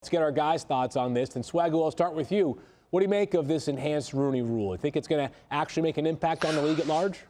Let's get our guys' thoughts on this. And Swagu, I'll start with you. What do you make of this enhanced Rooney Rule? You think it's going to actually make an impact on the league at large?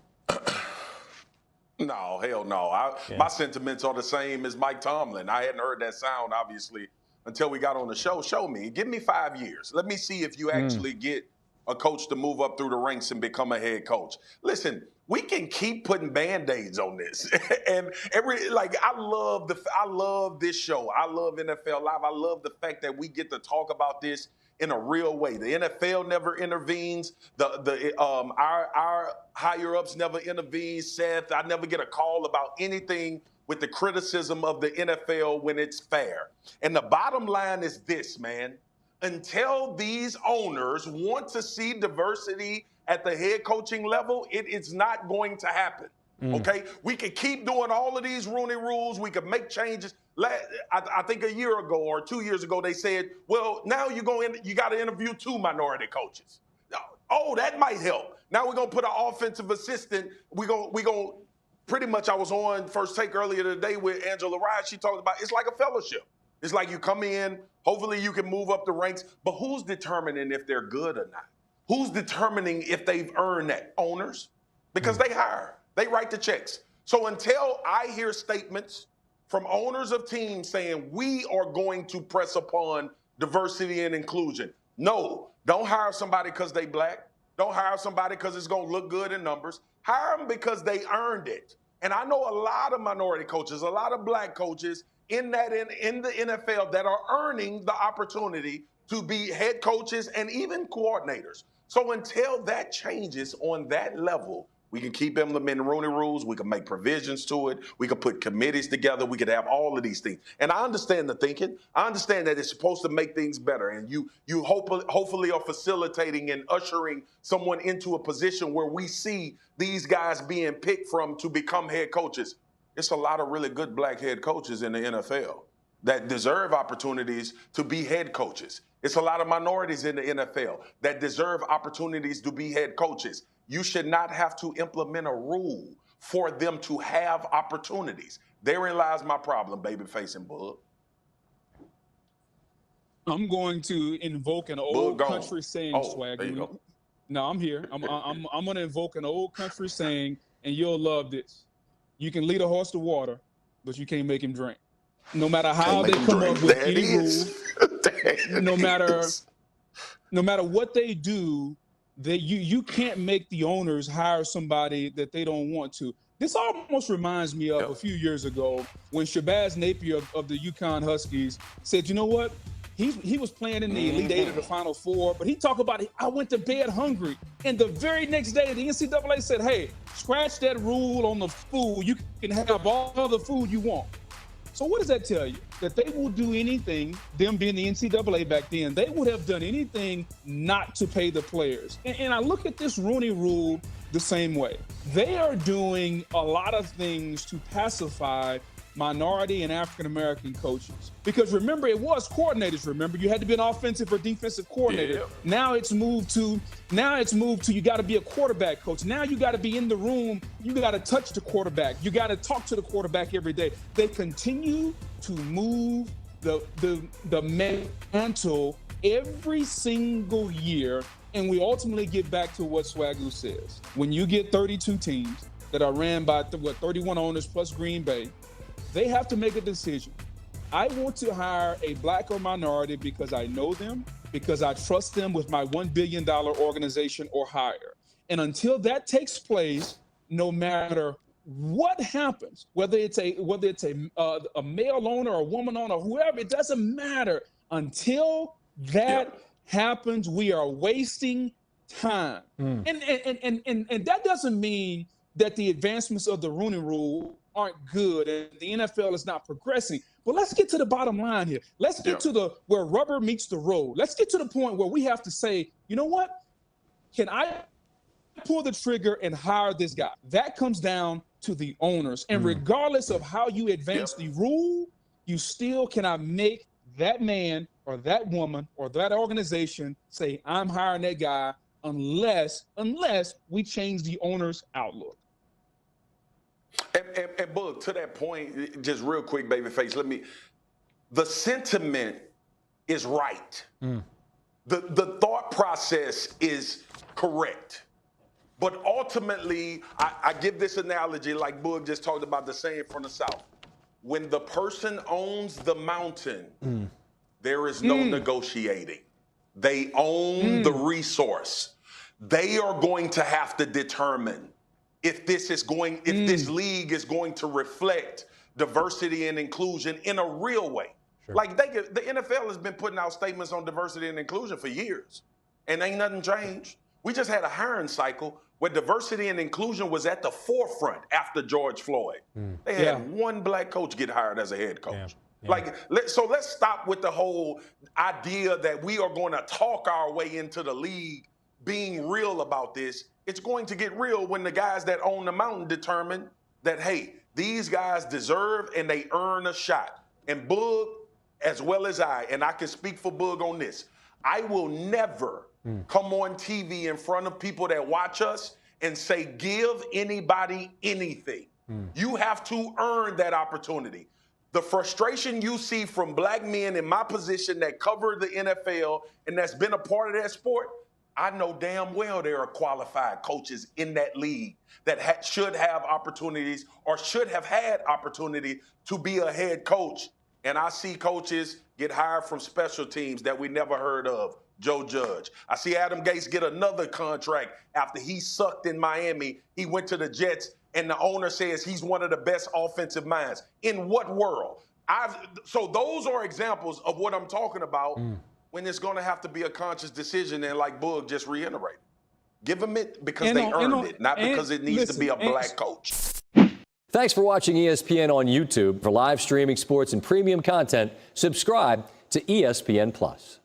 No, hell no. My sentiments are the same as Mike Tomlin. I hadn't heard that sound, obviously, until we got on the show. Show me. Give me 5 years. Let me see if you actually get a coach to move up through the ranks and become a head coach. Listen, we can keep putting Band-Aids on this. And I love this show. I love NFL Live. I love the fact that we get to talk about this in a real way. The NFL never intervenes. Our higher ups never intervene. Seth, I never get a call about anything with the criticism of the NFL when it's fair. And the bottom line is this, man. Until these owners want to see diversity at the head coaching level, it is not going to happen. Okay? We could keep doing all of these Rooney rules. We could make changes. I think a year ago or 2 years ago, they said, well, now you got to interview 2 minority coaches. Oh, that might help. Now we're going to put an offensive assistant. We're going to pretty much, I was on First Take earlier today with Angela Ryan. She talked about it's like a fellowship. It's like you come in, hopefully you can move up the ranks, but who's determining if they're good or not? Who's determining if they've earned that? Owners? Because they hire. They write the checks. So until I hear statements from owners of teams saying we are going to press upon diversity and inclusion, no, don't hire somebody because they black. Don't hire somebody because it's going to look good in numbers. Hire them because they earned it. And I know a lot of minority coaches, a lot of black coaches in the NFL that are earning the opportunity to be head coaches and even coordinators. So until that changes on that level, we can keep implementing Rooney rules. We can make provisions to it. We can put committees together. We could have all of these things. And I understand the thinking. I understand that it's supposed to make things better. And you hopefully are facilitating and ushering someone into a position where we see these guys being picked from to become head coaches. It's a lot of really good black head coaches in the NFL that deserve opportunities to be head coaches. It's a lot of minorities in the NFL that deserve opportunities to be head coaches. You should not have to implement a rule for them to have opportunities. Therein lies my problem, babyface and Bug. I'm going to invoke an old country saying, Swag. There you go. No, I'm here. I'm going to invoke an old country saying, and you'll love this. You can lead a horse to water, but you can't make him drink. No matter how they come up with any rules, no matter what they do, you can't make the owners hire somebody that they don't want to. This almost reminds me of a few years ago when Shabazz Napier of the UConn Huskies said, you know what? He was playing in the Elite Eight of the Final Four, but he talked about, I went to bed hungry. And the very next day, the NCAA said, hey, scratch that rule on the food. You can have all the food you want. So what does that tell you? That they will do anything, them being the NCAA back then, they would have done anything not to pay the players. And I look at this Rooney Rule the same way. They are doing a lot of things to pacify minority and African-American coaches. Because remember, it was coordinators. Remember, you had to be an offensive or defensive coordinator. Yeah. Now it's moved to you got to be a quarterback coach. Now you got to be in the room. You got to touch the quarterback. You got to talk to the quarterback every day. They continue to move the mantle every single year. And we ultimately get back to what Swagu says. When you get 32 teams that are ran by 31 owners plus Green Bay, they have to make a decision. I want to hire a black or minority because I know them, because I trust them with my $1 billion organization or higher. And until that takes place, no matter what happens, whether it's a male owner or a woman owner, or whoever, it doesn't matter. Until that happens, we are wasting time. And that doesn't mean that the advancements of the Rooney Rule aren't good and the NFL is not progressing. But let's get to the bottom line here. Let's get to where rubber meets the road. Let's get to the point where we have to say, you know what? Can I pull the trigger and hire this guy? That comes down to the owners. And regardless of how you advance the rule, you still cannot make that man or that woman or that organization say, I'm hiring that guy unless we change the owner's outlook. And Boog, to that point, just real quick, babyface, the sentiment is right. The thought process is correct. But ultimately, I give this analogy like Boog just talked about the saying from the South. When the person owns the mountain, there is no negotiating. They own the resource. They are going to have to determine if this league is going to reflect diversity and inclusion in a real way. Sure. Like the NFL has been putting out statements on diversity and inclusion for years, and ain't nothing changed. We just had a hiring cycle where diversity and inclusion was at the forefront after George Floyd. They had one black coach get hired as a head coach. So let's stop with the whole idea that we are going to talk our way into the league being real about this. It's going to get real when the guys that own the mountain determine that, hey, these guys deserve and they earn a shot. And Boog, as well as I can speak for Boog on this, I will never come on TV in front of people that watch us and say, give anybody anything. You have to earn that opportunity. The frustration you see from black men in my position that cover the NFL and that's been a part of that sport, I know damn well there are qualified coaches in that league that should have opportunities or should have had opportunity to be a head coach. And I see coaches get hired from special teams that we never heard of. Joe Judge. I see Adam Gase get another contract after he sucked in Miami. He went to the Jets, and the owner says he's one of the best offensive minds. In what world? So those are examples of what I'm talking about when it's going to have to be a conscious decision, and like Boog just reiterated. Give them it because they earned it, not because it needs to be a black coach. Thanks for watching ESPN on YouTube. For live streaming sports and premium content, subscribe to ESPN+.